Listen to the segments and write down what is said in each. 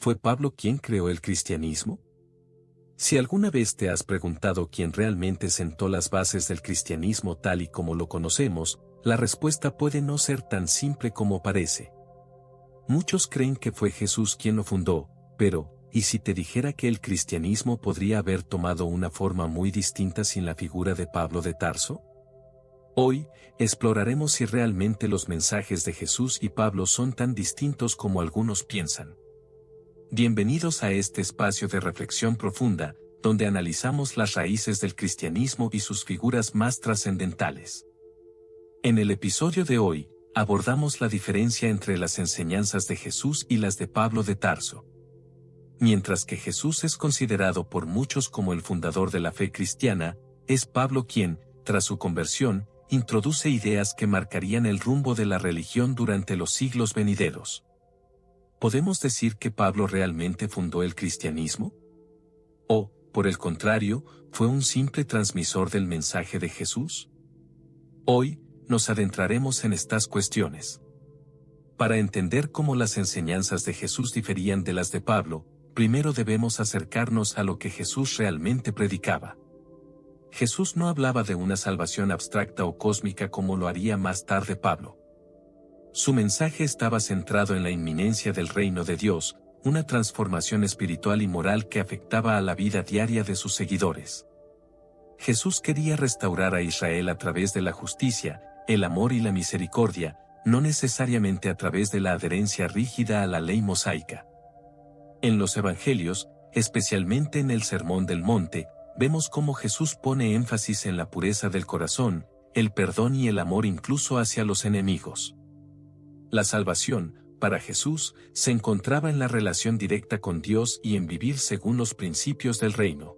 ¿Fue Pablo quien creó el cristianismo? Si alguna vez te has preguntado quién realmente sentó las bases del cristianismo tal y como lo conocemos, la respuesta puede no ser tan simple como parece. Muchos creen que fue Jesús quien lo fundó, pero, ¿y si te dijera que el cristianismo podría haber tomado una forma muy distinta sin la figura de Pablo de Tarso? Hoy, exploraremos si realmente los mensajes de Jesús y Pablo son tan distintos como algunos piensan. Bienvenidos a este espacio de reflexión profunda, donde analizamos las raíces del cristianismo y sus figuras más trascendentales. En el episodio de hoy, abordamos la diferencia entre las enseñanzas de Jesús y las de Pablo de Tarso. Mientras que Jesús es considerado por muchos como el fundador de la fe cristiana, es Pablo quien, tras su conversión, introduce ideas que marcarían el rumbo de la religión durante los siglos venideros. ¿Podemos decir que Pablo realmente fundó el cristianismo? ¿O, por el contrario, fue un simple transmisor del mensaje de Jesús? Hoy, nos adentraremos en estas cuestiones. Para entender cómo las enseñanzas de Jesús diferían de las de Pablo, primero debemos acercarnos a lo que Jesús realmente predicaba. Jesús no hablaba de una salvación abstracta o cósmica como lo haría más tarde Pablo. Su mensaje estaba centrado en la inminencia del reino de Dios, una transformación espiritual y moral que afectaba a la vida diaria de sus seguidores. Jesús quería restaurar a Israel a través de la justicia, el amor y la misericordia, no necesariamente a través de la adherencia rígida a la ley mosaica. En los Evangelios, especialmente en el Sermón del Monte, vemos cómo Jesús pone énfasis en la pureza del corazón, el perdón y el amor incluso hacia los enemigos. La salvación, para Jesús, se encontraba en la relación directa con Dios y en vivir según los principios del reino.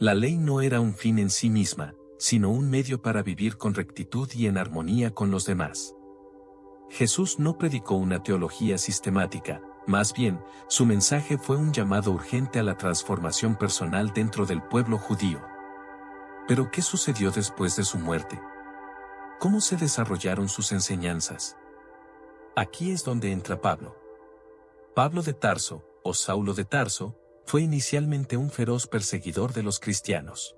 La ley no era un fin en sí misma, sino un medio para vivir con rectitud y en armonía con los demás. Jesús no predicó una teología sistemática, más bien, su mensaje fue un llamado urgente a la transformación personal dentro del pueblo judío. ¿Pero qué sucedió después de su muerte? ¿Cómo se desarrollaron sus enseñanzas? Aquí es donde entra Pablo. Pablo de Tarso, o Saulo de Tarso, fue inicialmente un feroz perseguidor de los cristianos.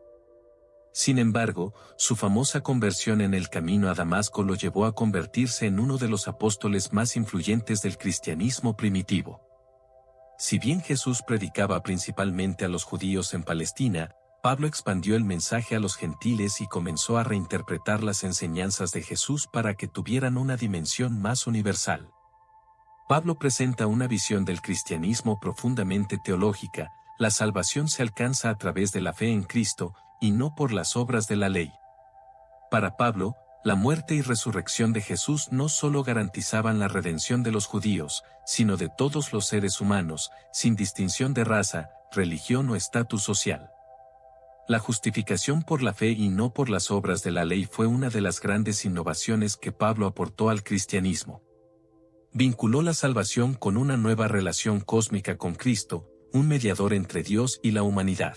Sin embargo, su famosa conversión en el camino a Damasco lo llevó a convertirse en uno de los apóstoles más influyentes del cristianismo primitivo. Si bien Jesús predicaba principalmente a los judíos en Palestina, Pablo expandió el mensaje a los gentiles y comenzó a reinterpretar las enseñanzas de Jesús para que tuvieran una dimensión más universal. Pablo presenta una visión del cristianismo profundamente teológica: la salvación se alcanza a través de la fe en Cristo, y no por las obras de la ley. Para Pablo, la muerte y resurrección de Jesús no solo garantizaban la redención de los judíos, sino de todos los seres humanos, sin distinción de raza, religión o estatus social. La justificación por la fe y no por las obras de la ley fue una de las grandes innovaciones que Pablo aportó al cristianismo. Vinculó la salvación con una nueva relación cósmica con Cristo, un mediador entre Dios y la humanidad.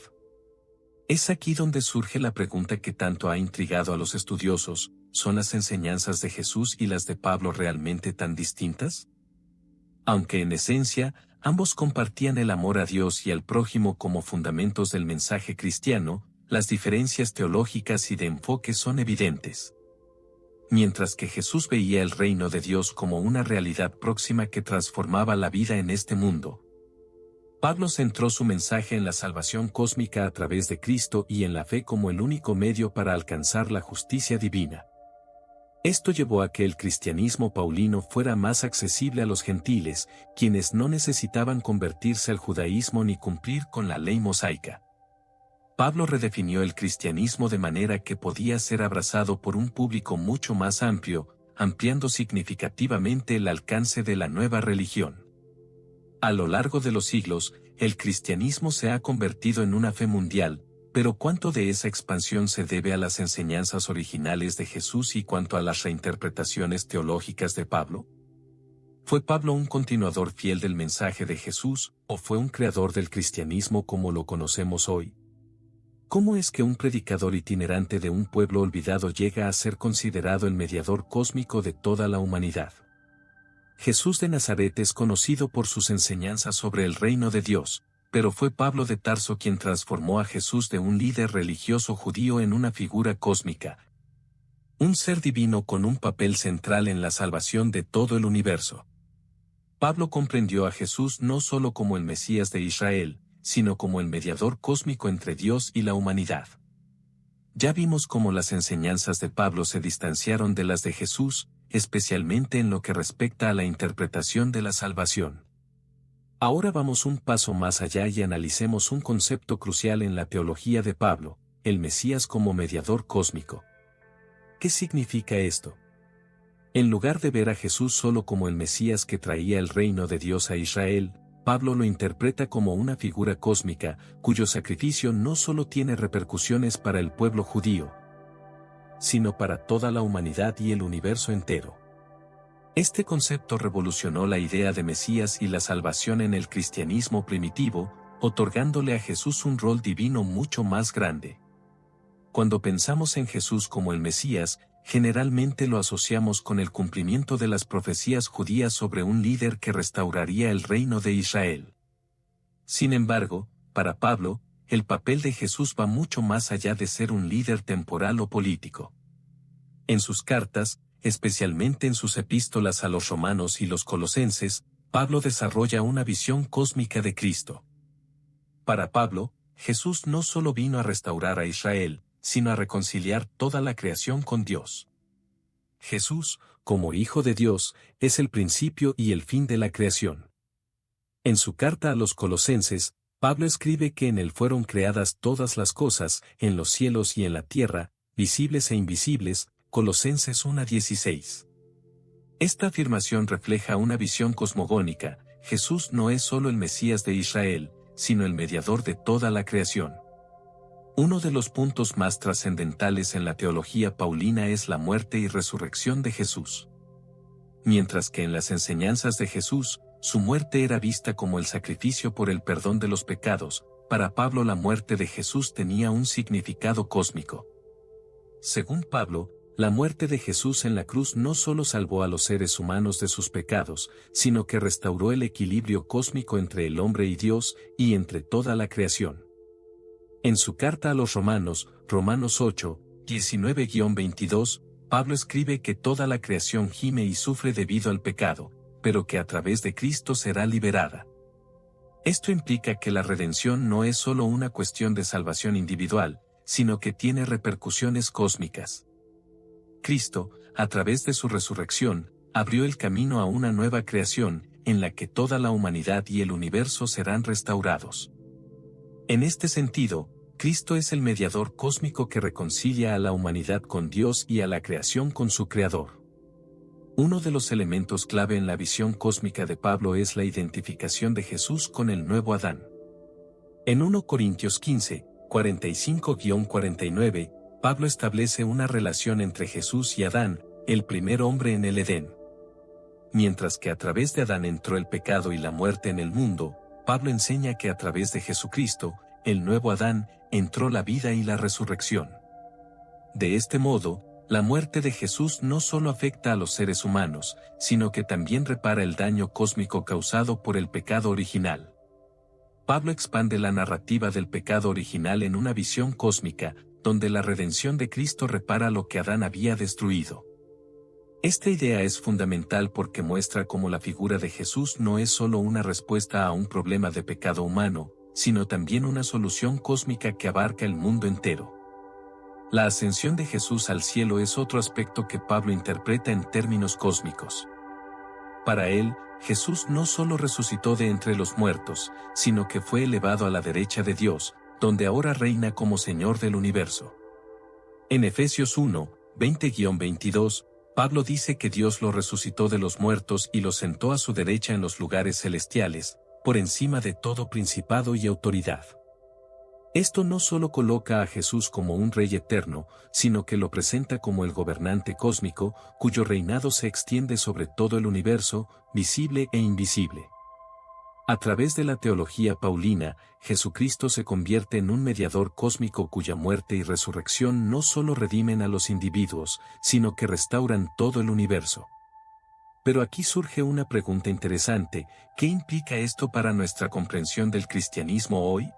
Es aquí donde surge la pregunta que tanto ha intrigado a los estudiosos: ¿son las enseñanzas de Jesús y las de Pablo realmente tan distintas? Aunque en esencia, ambos compartían el amor a Dios y al prójimo como fundamentos del mensaje cristiano, las diferencias teológicas y de enfoque son evidentes. Mientras que Jesús veía el reino de Dios como una realidad próxima que transformaba la vida en este mundo, Pablo centró su mensaje en la salvación cósmica a través de Cristo y en la fe como el único medio para alcanzar la justicia divina. Esto llevó a que el cristianismo paulino fuera más accesible a los gentiles, quienes no necesitaban convertirse al judaísmo ni cumplir con la ley mosaica. Pablo redefinió el cristianismo de manera que podía ser abrazado por un público mucho más amplio, ampliando significativamente el alcance de la nueva religión. A lo largo de los siglos, el cristianismo se ha convertido en una fe mundial, pero ¿cuánto de esa expansión se debe a las enseñanzas originales de Jesús y cuánto a las reinterpretaciones teológicas de Pablo? ¿Fue Pablo un continuador fiel del mensaje de Jesús, o fue un creador del cristianismo como lo conocemos hoy? ¿Cómo es que un predicador itinerante de un pueblo olvidado llega a ser considerado el mediador cósmico de toda la humanidad? Jesús de Nazaret es conocido por sus enseñanzas sobre el reino de Dios, pero fue Pablo de Tarso quien transformó a Jesús de un líder religioso judío en una figura cósmica, un ser divino con un papel central en la salvación de todo el universo. Pablo comprendió a Jesús no solo como el Mesías de Israel, sino como el mediador cósmico entre Dios y la humanidad. Ya vimos cómo las enseñanzas de Pablo se distanciaron de las de Jesús, especialmente en lo que respecta a la interpretación de la salvación. Ahora vamos un paso más allá y analicemos un concepto crucial en la teología de Pablo, el Mesías como mediador cósmico. ¿Qué significa esto? En lugar de ver a Jesús solo como el Mesías que traía el reino de Dios a Israel, Pablo lo interpreta como una figura cósmica, cuyo sacrificio no solo tiene repercusiones para el pueblo judío, sino para toda la humanidad y el universo entero. Este concepto revolucionó la idea de Mesías y la salvación en el cristianismo primitivo, otorgándole a Jesús un rol divino mucho más grande. Cuando pensamos en Jesús como el Mesías, generalmente lo asociamos con el cumplimiento de las profecías judías sobre un líder que restauraría el reino de Israel. Sin embargo, para Pablo, el papel de Jesús va mucho más allá de ser un líder temporal o político. En sus cartas, especialmente en sus epístolas a los romanos y los colosenses, Pablo desarrolla una visión cósmica de Cristo. Para Pablo, Jesús no solo vino a restaurar a Israel, sino a reconciliar toda la creación con Dios. Jesús, como Hijo de Dios, es el principio y el fin de la creación. En su carta a los colosenses, Pablo escribe que en él fueron creadas todas las cosas, en los cielos y en la tierra, visibles e invisibles, Colosenses 1:16. Esta afirmación refleja una visión cosmogónica: Jesús no es solo el Mesías de Israel, sino el mediador de toda la creación. Uno de los puntos más trascendentales en la teología paulina es la muerte y resurrección de Jesús. Mientras que en las enseñanzas de Jesús, su muerte era vista como el sacrificio por el perdón de los pecados, para Pablo la muerte de Jesús tenía un significado cósmico. Según Pablo, la muerte de Jesús en la cruz no solo salvó a los seres humanos de sus pecados, sino que restauró el equilibrio cósmico entre el hombre y Dios, y entre toda la creación. En su carta a los Romanos, Romanos 8, 19-22, Pablo escribe que toda la creación gime y sufre debido al pecado, pero que a través de Cristo será liberada. Esto implica que la redención no es solo una cuestión de salvación individual, sino que tiene repercusiones cósmicas. Cristo, a través de su resurrección, abrió el camino a una nueva creación, en la que toda la humanidad y el universo serán restaurados. En este sentido, Cristo es el mediador cósmico que reconcilia a la humanidad con Dios y a la creación con su Creador. Uno de los elementos clave en la visión cósmica de Pablo es la identificación de Jesús con el nuevo Adán. En 1 Corintios 15, 45-49, Pablo establece una relación entre Jesús y Adán, el primer hombre en el Edén. Mientras que a través de Adán entró el pecado y la muerte en el mundo, Pablo enseña que a través de Jesucristo, el nuevo Adán, entró la vida y la resurrección. De este modo, la muerte de Jesús no solo afecta a los seres humanos, sino que también repara el daño cósmico causado por el pecado original. Pablo expande la narrativa del pecado original en una visión cósmica, donde la redención de Cristo repara lo que Adán había destruido. Esta idea es fundamental porque muestra cómo la figura de Jesús no es solo una respuesta a un problema de pecado humano, sino también una solución cósmica que abarca el mundo entero. La ascensión de Jesús al cielo es otro aspecto que Pablo interpreta en términos cósmicos. Para él, Jesús no solo resucitó de entre los muertos, sino que fue elevado a la derecha de Dios, donde ahora reina como Señor del universo. En Efesios 1, 20-22, Pablo dice que Dios lo resucitó de los muertos y lo sentó a su derecha en los lugares celestiales, por encima de todo principado y autoridad. Esto no solo coloca a Jesús como un rey eterno, sino que lo presenta como el gobernante cósmico, cuyo reinado se extiende sobre todo el universo, visible e invisible. A través de la teología paulina, Jesucristo se convierte en un mediador cósmico cuya muerte y resurrección no solo redimen a los individuos, sino que restauran todo el universo. Pero aquí surge una pregunta interesante: ¿qué implica esto para nuestra comprensión del cristianismo hoy?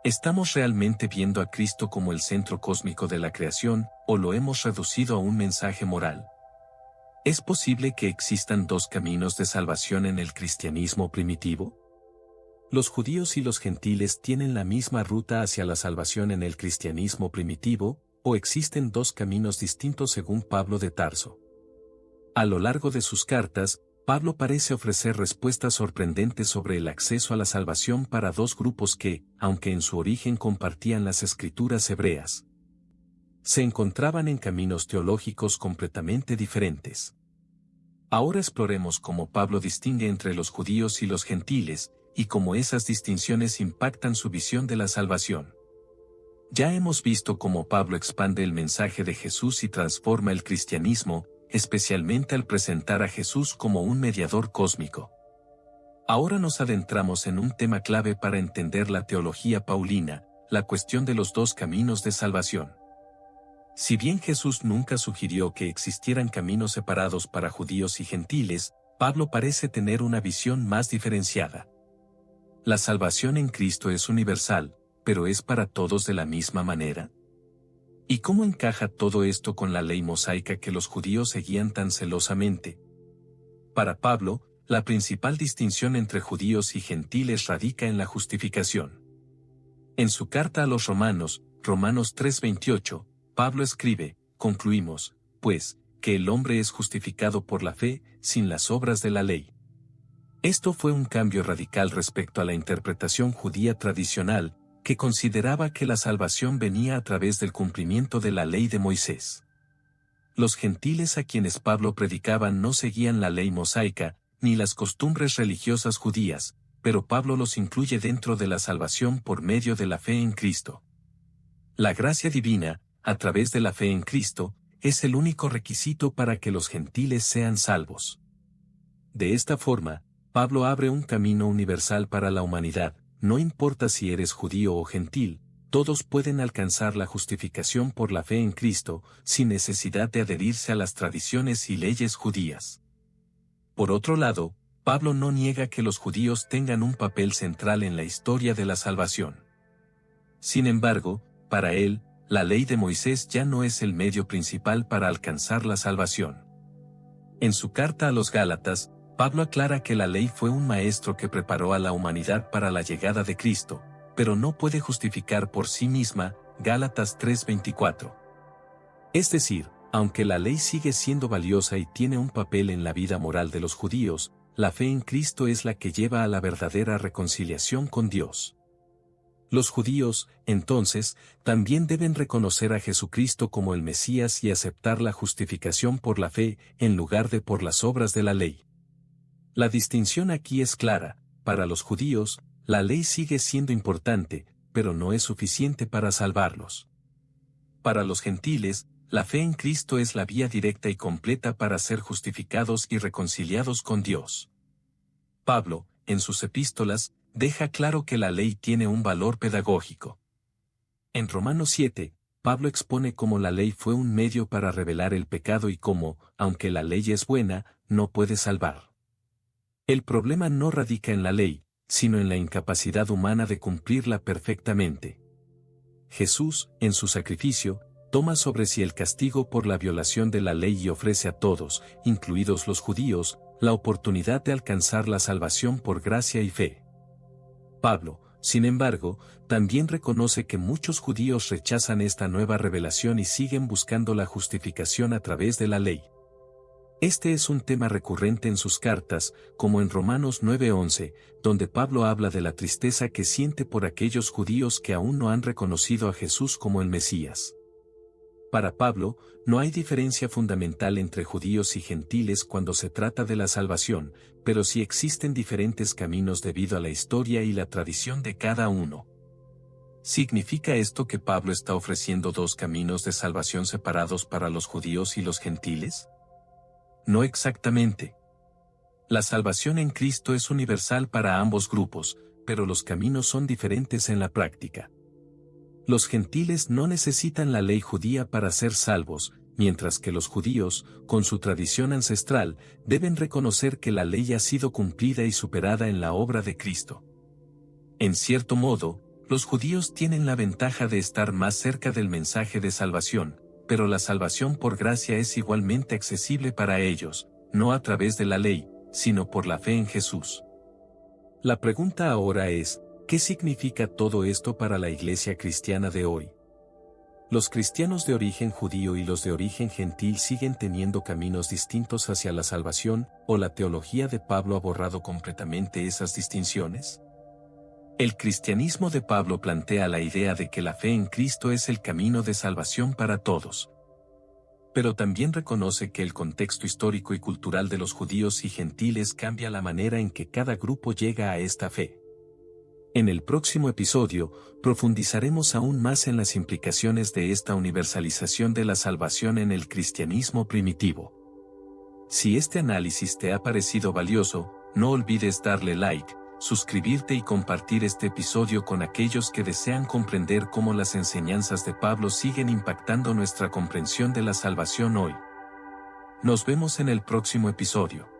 ¿Estamos realmente viendo a Cristo como el centro cósmico de la creación, o lo hemos reducido a un mensaje moral? ¿Es posible que existan dos caminos de salvación en el cristianismo primitivo? ¿Los judíos y los gentiles tienen la misma ruta hacia la salvación en el cristianismo primitivo, o existen dos caminos distintos según Pablo de Tarso? A lo largo de sus cartas, Pablo parece ofrecer respuestas sorprendentes sobre el acceso a la salvación para dos grupos que, aunque en su origen compartían las escrituras hebreas, se encontraban en caminos teológicos completamente diferentes. Ahora exploremos cómo Pablo distingue entre los judíos y los gentiles, y cómo esas distinciones impactan su visión de la salvación. Ya hemos visto cómo Pablo expande el mensaje de Jesús y transforma el cristianismo, especialmente al presentar a Jesús como un mediador cósmico. Ahora nos adentramos en un tema clave para entender la teología paulina, la cuestión de los dos caminos de salvación. Si bien Jesús nunca sugirió que existieran caminos separados para judíos y gentiles, Pablo parece tener una visión más diferenciada. La salvación en Cristo es universal, pero ¿es para todos de la misma manera? ¿Y cómo encaja todo esto con la ley mosaica que los judíos seguían tan celosamente? Para Pablo, la principal distinción entre judíos y gentiles radica en la justificación. En su carta a los Romanos, Romanos 3:28, Pablo escribe: concluimos, pues, que el hombre es justificado por la fe, sin las obras de la ley. Esto fue un cambio radical respecto a la interpretación judía tradicional, que consideraba que la salvación venía a través del cumplimiento de la ley de Moisés. Los gentiles a quienes Pablo predicaba no seguían la ley mosaica, ni las costumbres religiosas judías, pero Pablo los incluye dentro de la salvación por medio de la fe en Cristo. La gracia divina, a través de la fe en Cristo, es el único requisito para que los gentiles sean salvos. De esta forma, Pablo abre un camino universal para la humanidad. No importa si eres judío o gentil, todos pueden alcanzar la justificación por la fe en Cristo, sin necesidad de adherirse a las tradiciones y leyes judías. Por otro lado, Pablo no niega que los judíos tengan un papel central en la historia de la salvación. Sin embargo, para él, la ley de Moisés ya no es el medio principal para alcanzar la salvación. En su carta a los Gálatas, Pablo aclara que la ley fue un maestro que preparó a la humanidad para la llegada de Cristo, pero no puede justificar por sí misma, Gálatas 3:24. Es decir, aunque la ley sigue siendo valiosa y tiene un papel en la vida moral de los judíos, la fe en Cristo es la que lleva a la verdadera reconciliación con Dios. Los judíos, entonces, también deben reconocer a Jesucristo como el Mesías y aceptar la justificación por la fe, en lugar de por las obras de la ley. La distinción aquí es clara: para los judíos, la ley sigue siendo importante, pero no es suficiente para salvarlos. Para los gentiles, la fe en Cristo es la vía directa y completa para ser justificados y reconciliados con Dios. Pablo, en sus epístolas, deja claro que la ley tiene un valor pedagógico. En Romanos 7, Pablo expone cómo la ley fue un medio para revelar el pecado y cómo, aunque la ley es buena, no puede salvar. El problema no radica en la ley, sino en la incapacidad humana de cumplirla perfectamente. Jesús, en su sacrificio, toma sobre sí el castigo por la violación de la ley y ofrece a todos, incluidos los judíos, la oportunidad de alcanzar la salvación por gracia y fe. Pablo, sin embargo, también reconoce que muchos judíos rechazan esta nueva revelación y siguen buscando la justificación a través de la ley. Este es un tema recurrente en sus cartas, como en Romanos 9:11, donde Pablo habla de la tristeza que siente por aquellos judíos que aún no han reconocido a Jesús como el Mesías. Para Pablo, no hay diferencia fundamental entre judíos y gentiles cuando se trata de la salvación, pero sí existen diferentes caminos debido a la historia y la tradición de cada uno. ¿Significa esto que Pablo está ofreciendo dos caminos de salvación separados para los judíos y los gentiles? No exactamente. La salvación en Cristo es universal para ambos grupos, pero los caminos son diferentes en la práctica. Los gentiles no necesitan la ley judía para ser salvos, mientras que los judíos, con su tradición ancestral, deben reconocer que la ley ha sido cumplida y superada en la obra de Cristo. En cierto modo, los judíos tienen la ventaja de estar más cerca del mensaje de salvación, pero la salvación por gracia es igualmente accesible para ellos, no a través de la ley, sino por la fe en Jesús. La pregunta ahora es, ¿qué significa todo esto para la iglesia cristiana de hoy? Los cristianos de origen judío y los de origen gentil siguen teniendo caminos distintos hacia la salvación, ¿o la teología de Pablo ha borrado completamente esas distinciones? El cristianismo de Pablo plantea la idea de que la fe en Cristo es el camino de salvación para todos. Pero también reconoce que el contexto histórico y cultural de los judíos y gentiles cambia la manera en que cada grupo llega a esta fe. En el próximo episodio, profundizaremos aún más en las implicaciones de esta universalización de la salvación en el cristianismo primitivo. Si este análisis te ha parecido valioso, no olvides darle like, suscribirte y compartir este episodio con aquellos que desean comprender cómo las enseñanzas de Pablo siguen impactando nuestra comprensión de la salvación hoy. Nos vemos en el próximo episodio.